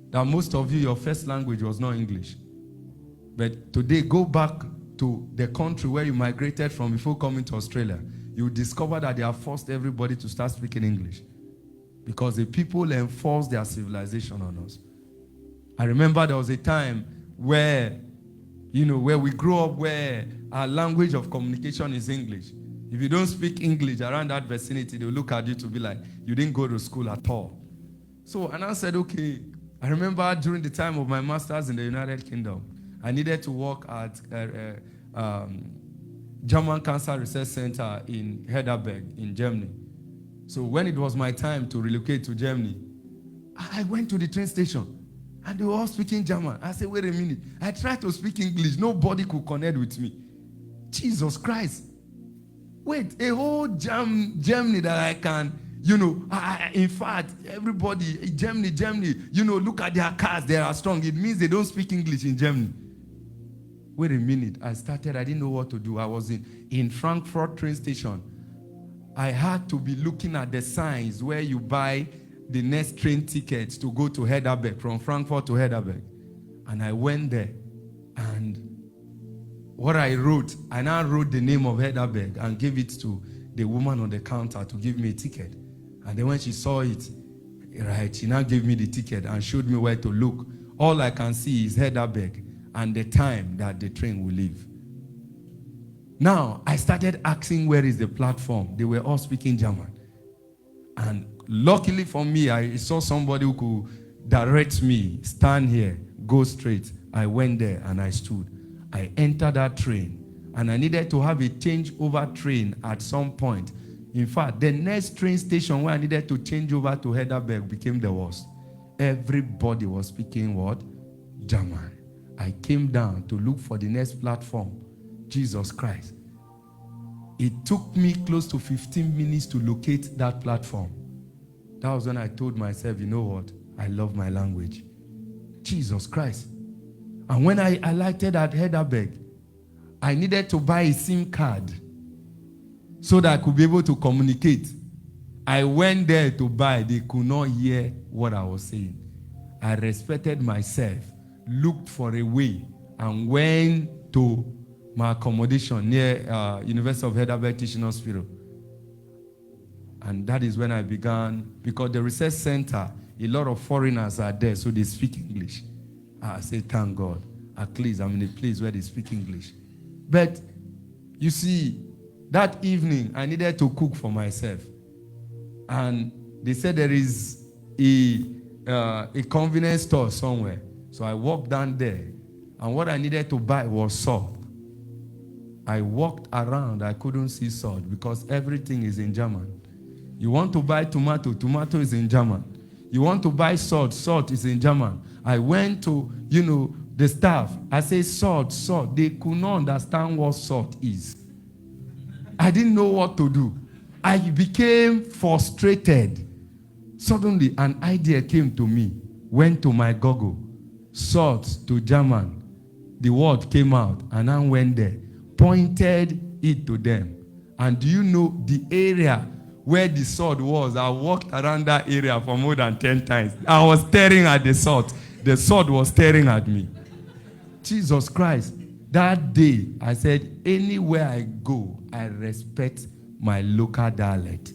that most of you, your first language was not English. But today, go back to the country where you migrated from before coming to Australia. You discover that they have forced everybody to start speaking English because the people enforced their civilization on us. I remember there was a time where, where we grew up, where our language of communication is English. If you don't speak English around that vicinity, they'll look at you to be like, you didn't go to school at all. So, and I said, okay. I remember during the time of my master's in the United Kingdom, I needed to work at German Cancer Research Center in Heidelberg in Germany. So when it was my time to relocate to Germany, I went to the train station and they were all speaking German. I said, wait a minute. I tried to speak English. Nobody could connect with me. Jesus Christ. Wait, a whole Germany that I can, in fact, everybody, Germany, look at their cars. They are strong. It means they don't speak English in Germany. Wait a minute. I didn't know what to do. I was in Frankfurt train station. I had to be looking at the signs where you buy the next train tickets to go to Heidelberg, from Frankfurt to Heidelberg. And I went there, and what I now wrote the name of Heidelberg and gave it to the woman on the counter to give me a ticket. And then when she saw it, right, she now gave me the ticket and showed me where to look. All I can see is Heidelberg and the time that the train will leave. Now, I started asking where is the platform. They were all speaking German. And luckily for me, I saw somebody who could direct me, stand here, go straight. I went there and I stood. I entered that train, and I needed to have a changeover train at some point. In fact, the next train station where I needed to change over to Heidelberg became the worst. Everybody was speaking what? German. I came down to look for the next platform. Jesus Christ. It took me close to 15 minutes to locate that platform. That was when I told myself, you know what? I love my language. Jesus Christ. And when I alighted at Heidelberg, I needed to buy a SIM card so that I could be able to communicate. I went there to buy. They could not hear what I was saying. I respected myself, looked for a way, and went to my accommodation near University of Heidelberg Teaching Hospital. And that is when I began, because the research center, a lot of foreigners are there, so they speak English. I say, thank God. At least I'm in a place where they speak English. But, you see, that evening, I needed to cook for myself. And they said there is a convenience store somewhere. So I walked down there. And what I needed to buy was salt. I walked around. I couldn't see salt because everything is in German. You want to buy tomato, tomato is in German. You want to buy salt, salt is in German. I went to, the staff. I say salt, salt. They could not understand what salt is. I didn't know what to do. I became frustrated. Suddenly, an idea came to me. Went to my Google. Salt to German. The word came out, and I went there. Pointed it to them. And do you know the area where the sword was? I walked around that area for more than 10 times. I was staring at the sword. The sword was staring at me. Jesus Christ. That day, I said, anywhere I go, I respect my local dialect.